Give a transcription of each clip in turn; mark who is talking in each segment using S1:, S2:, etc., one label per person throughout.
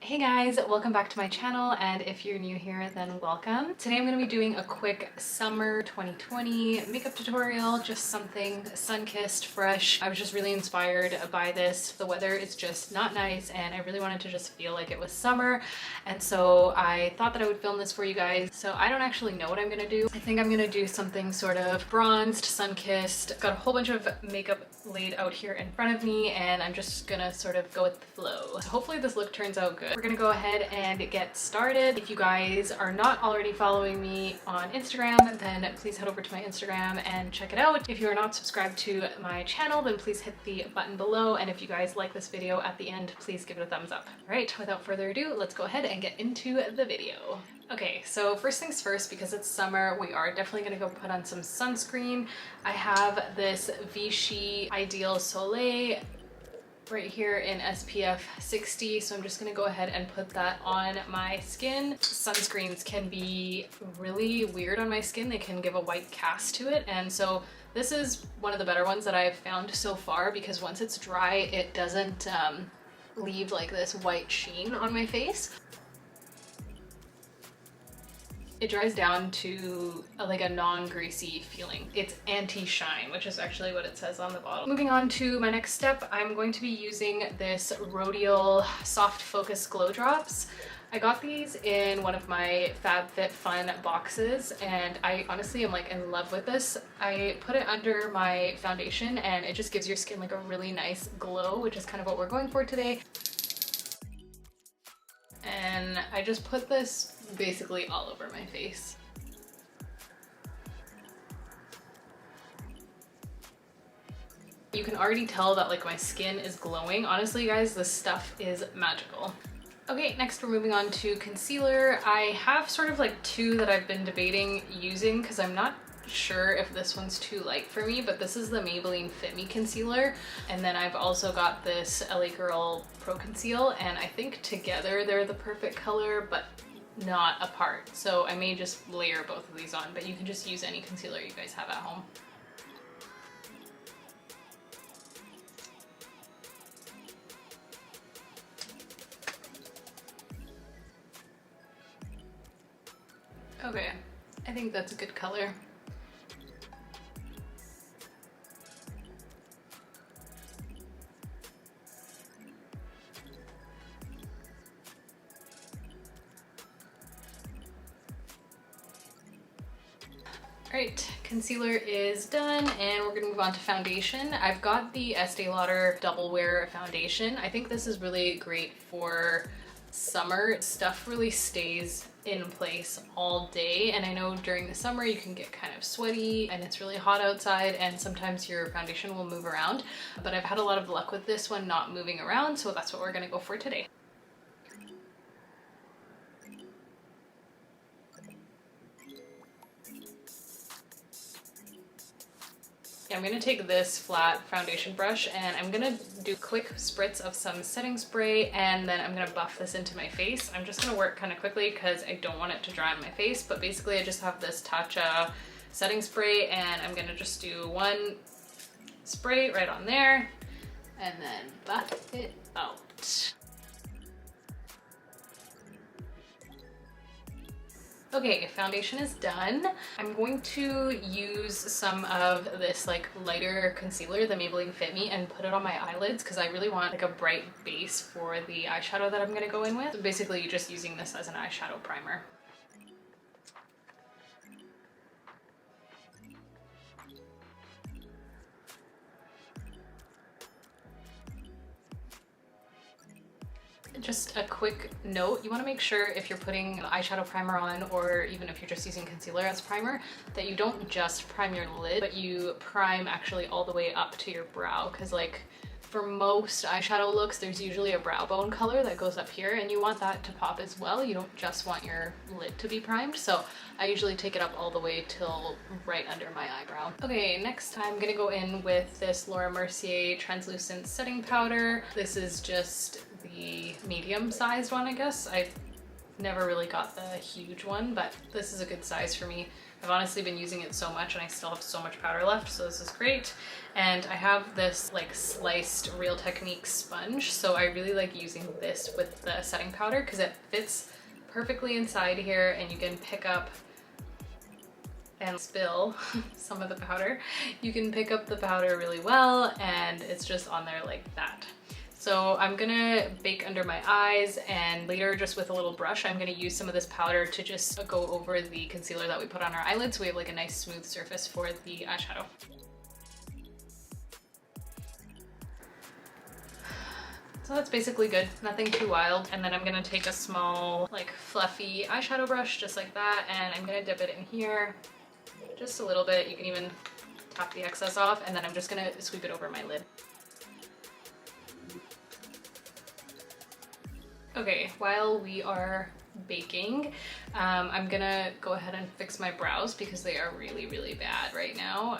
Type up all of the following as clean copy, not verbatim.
S1: Hey guys, welcome back to my channel, and if you're new here then welcome. Today I'm going to be doing a quick summer 2020 makeup tutorial, just something sun-kissed, fresh. I was just really inspired by this. The weather is just not nice and I really wanted to just feel like it was summer, and so I thought that I would film this for you guys. So I don't actually know what I'm going to do. I think I'm going to do something sort of bronzed, sun-kissed. Got a whole bunch of makeup laid out here in front of me and I'm just gonna sort of go with the flow. So hopefully this look turns out good. We're gonna go ahead and get started. If you guys are not already following me on Instagram, then please head over to my Instagram and check it out. If you are not subscribed to my channel, then please hit the button below, and if you guys like this video at the end, please give it a thumbs up. All right, without further ado, let's go ahead and get into the video. Okay, so first things first, because it's summer, we are definitely gonna go put on some sunscreen. I have this Vichy Ideal Soleil right here in SPF 60, so I'm just gonna go ahead and put that on my skin. Sunscreens can be really weird on my skin. They can give a white cast to it, and so this is one of the better ones that I've found so far, because once it's dry, it doesn't leave like this white sheen on my face. It dries down to like a non-greasy feeling. It's anti-shine, which is actually what it says on the bottle. Moving on to my next step, I'm going to be using this Rodial Soft Focus Glow Drops. I got these in one of my FabFitFun boxes and I honestly am like in love with this. I put it under my foundation and it just gives your skin like a really nice glow, which is kind of what we're going for today. And I just put this basically all over my face. You can already tell that like my skin is glowing. Honestly guys, this stuff is magical. Okay, next we're moving on to concealer. I have sort of like two that I've been debating using because I'm not sure if this one's too light for me, but this is the Maybelline Fit Me Concealer, and then I've also got this L.A Girl Concealer, and I think together they're the perfect color but not apart, so I may just layer both of these on, but you can just use any concealer you guys have at home. Okay, I think that's a good color. Alright, concealer is done and we're gonna move on to foundation. I've got the Estee Lauder Double Wear Foundation. I think this is really great for summer. Stuff really stays in place all day, and I know during the summer you can get kind of sweaty and it's really hot outside and sometimes your foundation will move around, but I've had a lot of luck with this one not moving around, so that's what we're gonna go for today. I'm gonna take this flat foundation brush and I'm gonna do quick spritz of some setting spray, and then I'm gonna buff this into my face. I'm just gonna work kind of quickly because I don't want it to dry on my face, but basically I just have this Tatcha setting spray and I'm gonna just do one spray right on there and then buff it out. Okay, foundation is done. I'm going to use some of this like lighter concealer, the Maybelline Fit Me, and put it on my eyelids because I really want like a bright base for the eyeshadow that I'm gonna go in with. So basically you're just using this as an eyeshadow primer. Just a quick note, you want to make sure if you're putting an eyeshadow primer on, or even if you're just using concealer as primer, that you don't just prime your lid, but you prime actually all the way up to your brow, because like for most eyeshadow looks there's usually a brow bone color that goes up here and you want that to pop as well. You don't just want your lid to be primed, so I usually take it up all the way till right under my eyebrow. Okay, next I'm gonna go in with this Mercier translucent setting powder. This is just the medium sized one, I guess. I've never really got the huge one, but this is a good size for me. I've honestly been using it so much and I still have so much powder left, so this is great. And I have this like sliced Real Techniques sponge, so I really like using this with the setting powder because it fits perfectly inside here and you can pick up and spill some of the powder. You can pick up the powder really well and it's just on there like that. So I'm gonna bake under my eyes, and later just with a little brush I'm gonna use some of this powder to just go over the concealer that we put on our eyelids so we have like a nice smooth surface for the eyeshadow. So that's basically good, nothing too wild. And then I'm gonna take a small like fluffy eyeshadow brush just like that, and I'm gonna dip it in here just a little bit. You can even tap the excess off, and then I'm just gonna sweep it over my lid. Okay, while we are baking, I'm gonna go ahead and fix my brows because they are really, really bad right now,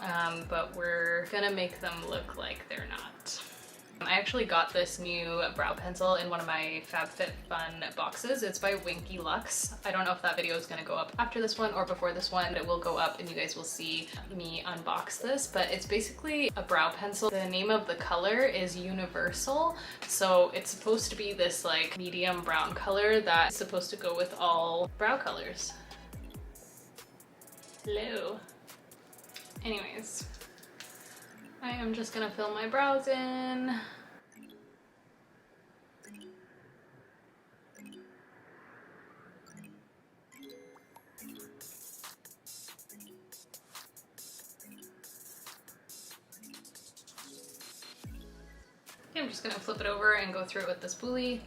S1: but we're gonna make them look like they're not. I actually got this new brow pencil in one of my FabFitFun boxes. It's by WinkyLux. I don't know if that video is going to go up after this one or before this one, but it will go up and you guys will see me unbox this. But it's basically a brow pencil. The name of the color is Universal. So it's supposed to be this like medium brown color that's supposed to go with all brow colors. Hello. Anyways. I am just gonna fill my brows in. I'm just gonna flip it over and go through it with the spoolie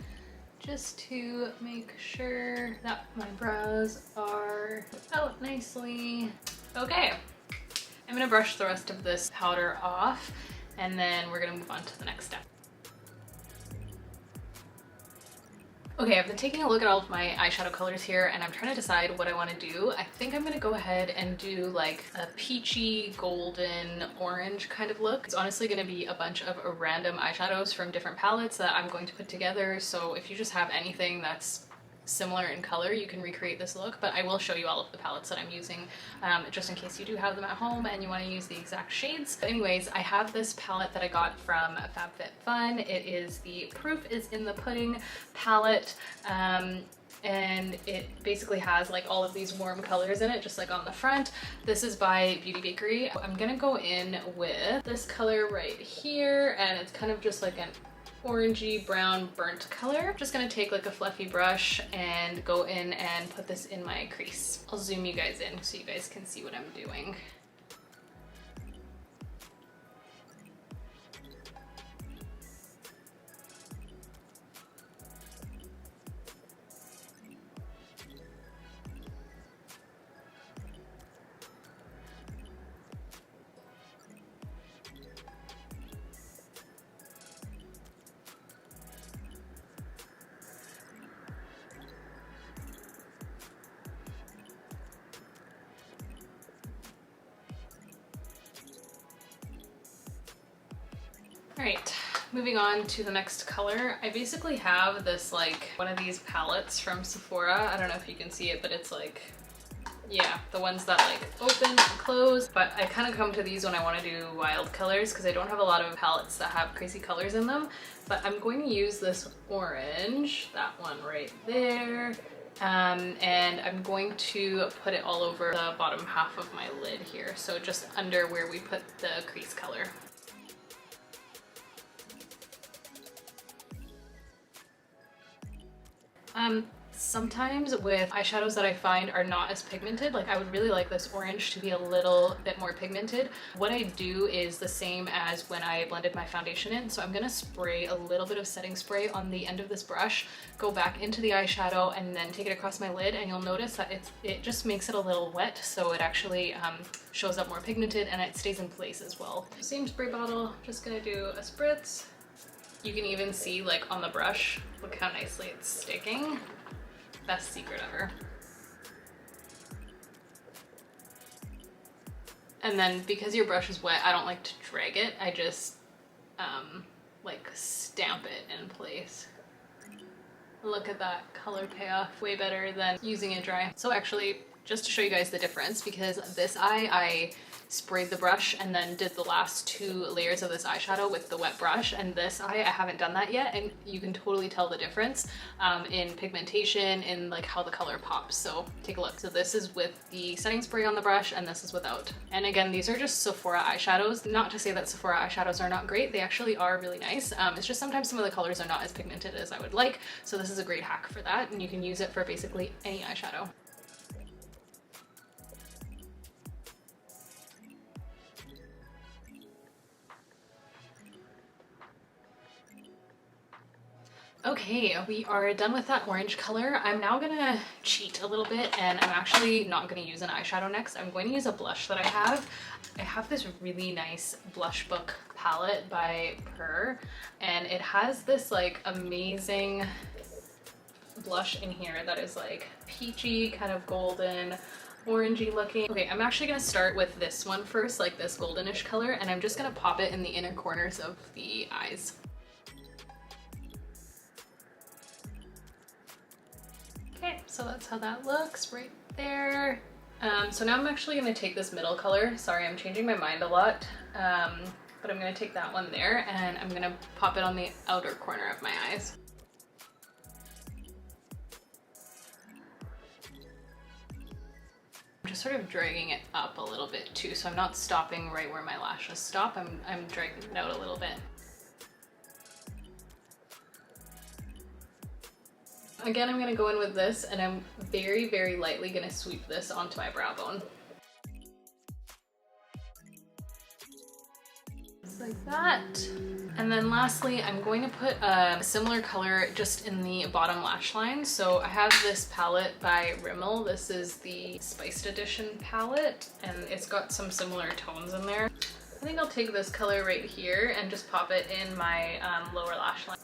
S1: just to make sure that my brows are out nicely. Okay. I'm gonna brush the rest of this powder off and then we're gonna move on to the next step. Okay, I've been taking a look at all of my eyeshadow colors here and I'm trying to decide what I want to do. I think I'm gonna go ahead and do like a peachy, golden, orange kind of look. It's honestly gonna be a bunch of random eyeshadows from different palettes that I'm going to put together. So if you just have anything that's similar in color, you can recreate this look, but I will show you all of the palettes that I'm using just in case you do have them at home and you want to use the exact shades. But anyways, I have this palette that I got from FabFitFun. It is the Proof is in the Pudding palette, and it basically has like all of these warm colors in it, just like on the front. This is by Bakerie. I'm gonna go in with this color right here, and it's kind of just like an orangey brown burnt color. I'm just gonna take like a fluffy brush and go in and put this in my crease. I'll zoom you guys in so you guys can see what I'm doing. All right, moving on to the next color. I basically have this like one of these palettes from Sephora. I don't know if you can see it, but it's like, yeah, the ones that like open and close. But I kind of come to these when I want to do wild colors because I don't have a lot of palettes that have crazy colors in them. But I'm going to use this orange, that one right there. And I'm going to put it all over the bottom half of my lid here. So just under where we put the crease color. Sometimes with eyeshadows that I find are not as pigmented, like I would really like this orange to be a little bit more pigmented. What I do is the same as when I blended my foundation in. So I'm gonna spray a little bit of setting spray on the end of this brush, go back into the eyeshadow and then take it across my lid, and you'll notice that it just makes it a little wet, so it actually shows up more pigmented and it stays in place as well. Same spray bottle, just gonna do a spritz. You can even see like on the brush, look how nicely it's sticking. Best secret ever. And then because your brush is wet, I don't like to drag it. I just like stamp it in place. Look at that color payoff, way better than using it dry. So actually, just to show you guys the difference, because this eye I sprayed the brush and then did the last 2 layers of this eyeshadow with the wet brush, and this eye I haven't done that yet, and you can totally tell the difference in pigmentation, in like how the color pops. So take a look. So this is with the setting spray on the brush and this is without. And again, these are just Sephora eyeshadows. Not to say that Sephora eyeshadows are not great, they actually are really nice. It's just sometimes some of the colors are not as pigmented as I would like, so this is a great hack for that, and you can use it for basically any eyeshadow. Okay, we are done with that orange color. I'm now gonna cheat a little bit, and I'm actually not gonna use an eyeshadow next. I'm going to use a blush that I have. I have this really nice Blush Book palette by PUR, and it has this like amazing blush in here that is like peachy, kind of golden, orangey looking. Okay, I'm actually gonna start with this one first, like this goldenish color, and I'm just gonna pop it in the inner corners of the eyes. Okay, so that's how that looks right there. So now I'm actually going to take this middle color. Sorry, I'm changing my mind a lot, but I'm going to take that one there and I'm going to pop it on the outer corner of my eyes. I'm just sort of dragging it up a little bit too, so I'm not stopping right where my lashes stop. I'm dragging it out a little bit. Again, I'm gonna go in with this, and I'm very, very lightly gonna sweep this onto my brow bone. Just like that. And then lastly, I'm going to put a similar color just in the bottom lash line. So I have this palette by Rimmel. This is the Spiced Edition palette, and it's got some similar tones in there. I think I'll take this color right here and just pop it in my lower lash line.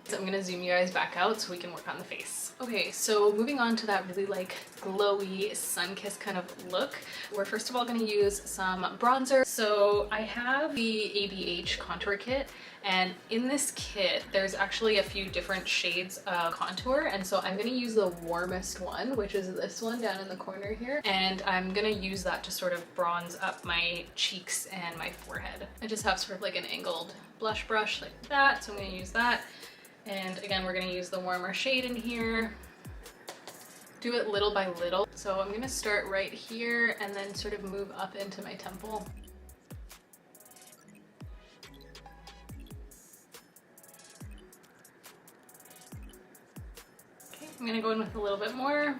S1: So I'm gonna zoom you guys back out so we can work on the face. Okay, so moving on to that really like glowy sun-kissed kind of look, we're first of all gonna use some bronzer. So I have the ABH Contour Kit, and in this kit there's actually a few different shades of contour, and so I'm gonna use the warmest one, which is this one down in the corner here, and I'm gonna use that to sort of bronze up my cheeks and my forehead. I just have sort of like an angled blush brush like that, so I'm gonna use that. And again, we're gonna use the warmer shade in here. Do it little by little. So I'm gonna start right here and then sort of move up into my temple. Okay, I'm gonna go in with a little bit more.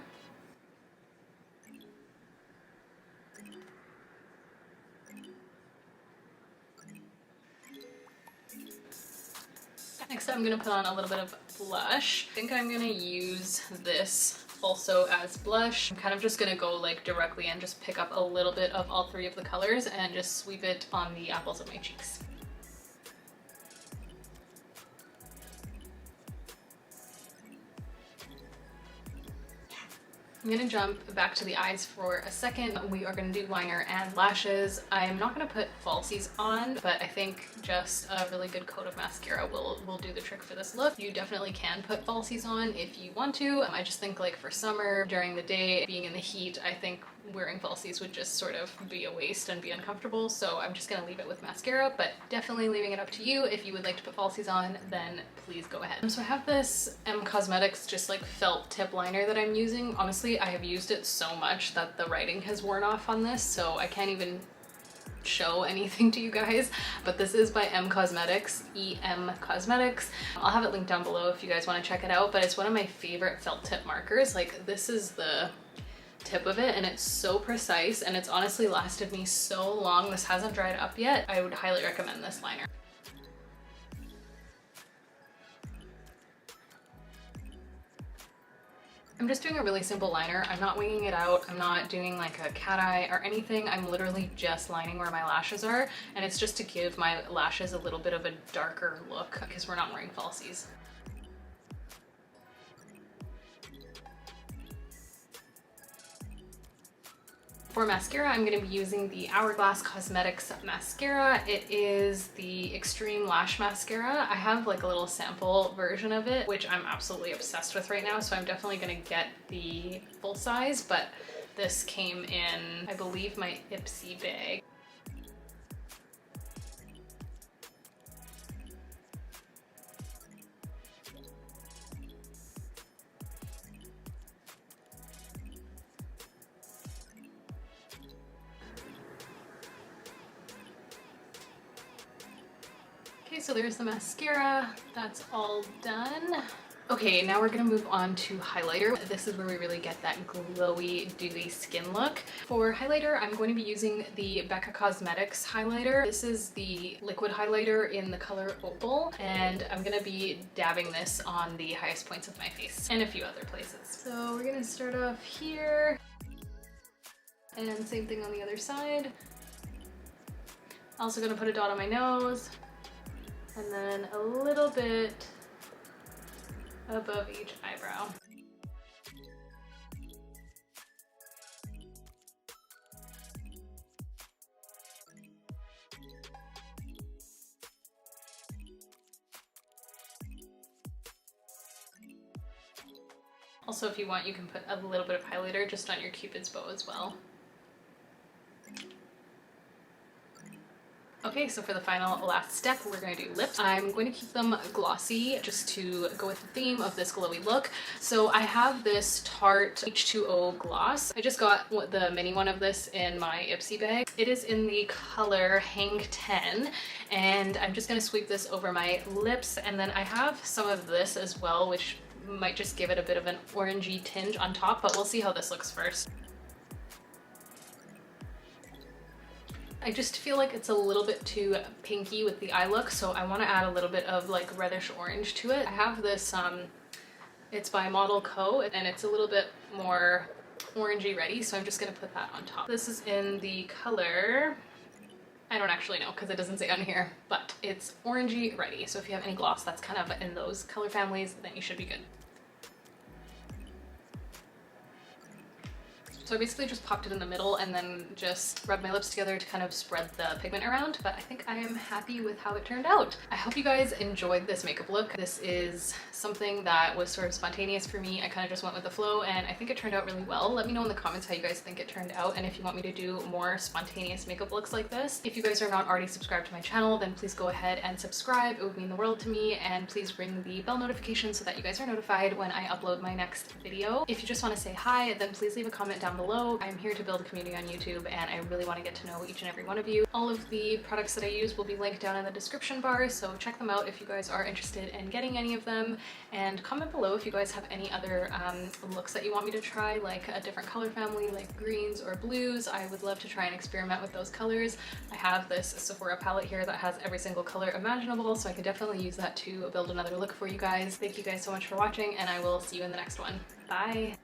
S1: Next I'm gonna put on a little bit of blush. I think I'm gonna use this also as blush. I'm kind of just gonna go like directly and just pick up a little bit of all 3 of the colors and just sweep it on the apples of my cheeks. I'm gonna jump back to the eyes for a second. We are gonna do liner and lashes. I'm not gonna put falsies on, but I think just a really good coat of mascara will do the trick for this look. You definitely can put falsies on if you want to. I just think like for summer, during the day, being in the heat, I think wearing falsies would just sort of be a waste and be uncomfortable. So I'm just gonna leave it with mascara, but definitely leaving it up to you. If you would like to put falsies on, then please go ahead. So I have this Cosmetics just like felt tip liner that I'm using. Honestly, I have used it so much that the writing has worn off on this, so I can't even show anything to you guys, but this is by Cosmetics, EM Cosmetics. I'll have it linked down below if you guys want to check it out, but it's one of my favorite felt tip markers. Like, this is the tip of it and it's so precise, and it's honestly lasted me so long. This hasn't dried up yet. I would highly recommend this liner. I'm just doing a really simple liner. I'm not winging it out. I'm not doing like a cat eye or anything. I'm literally just lining where my lashes are, and it's just to give my lashes a little bit of a darker look because we're not wearing falsies. For mascara, I'm going to be using the Hourglass Cosmetics mascara. It is the Extreme Lash Mascara. I have like a little sample version of it, which I'm absolutely obsessed with right now, so I'm definitely going to get the full size, but this came in, I believe, my Ipsy bag. Okay, so there's the mascara. That's all done. Okay, now we're gonna move on to highlighter. This is where we really get that glowy, dewy skin look. For highlighter, I'm going to be using the Becca Cosmetics highlighter. This is the liquid highlighter in the color Opal, and I'm gonna be dabbing this on the highest points of my face and a few other places. So we're gonna start off here, and same thing on the other side. Also gonna put a dot on my nose, and then a little bit above each eyebrow. Also, if you want, you can put a little bit of highlighter just on your Cupid's bow as well. Okay, so for the final last step, we're going to do lips. I'm going to keep them glossy just to go with the theme of this glowy look. So I have this Tarte H2O gloss. I just got the mini one of this in my Ipsy bag. It is in the color Hang 10, and I'm just going to sweep this over my lips, and then I have some of this as well, which might just give it a bit of an orangey tinge on top, but we'll see how this looks first. I just feel like it's a little bit too pinky with the eye look, so I want to add a little bit of like reddish orange to it. I have this, it's by Model Co, and it's a little bit more orangey ready, so I'm just going to put that on top. This is in the color, I don't actually know because it doesn't say on here, but it's orangey ready, so if you have any gloss that's kind of in those color families, then you should be good. So I basically just popped it in the middle and then just rubbed my lips together to kind of spread the pigment around, but I think I am happy with how it turned out. I hope you guys enjoyed this makeup look. This is something that was sort of spontaneous for me. I kind of just went with the flow, and I think it turned out really well. Let me know in the comments how you guys think it turned out, and if you want me to do more spontaneous makeup looks like this. If you guys are not already subscribed to my channel, then please go ahead and subscribe. It would mean the world to me, and please ring the bell notification so that you guys are notified when I upload my next video. If you just want to say hi, then please leave a comment down below. I'm here to build a community on YouTube, and I really want to get to know each and every one of you. All of the products that I use will be linked down in the description bar, so check them out if you guys are interested in getting any of them, and comment below if you guys have any other looks that you want me to try, like a different color family like greens or blues. I would love to try and experiment with those colors. I have this Sephora palette here that has every single color imaginable, so I could definitely use that to build another look for you guys. Thank you guys so much for watching, and I will see you in the next one. Bye!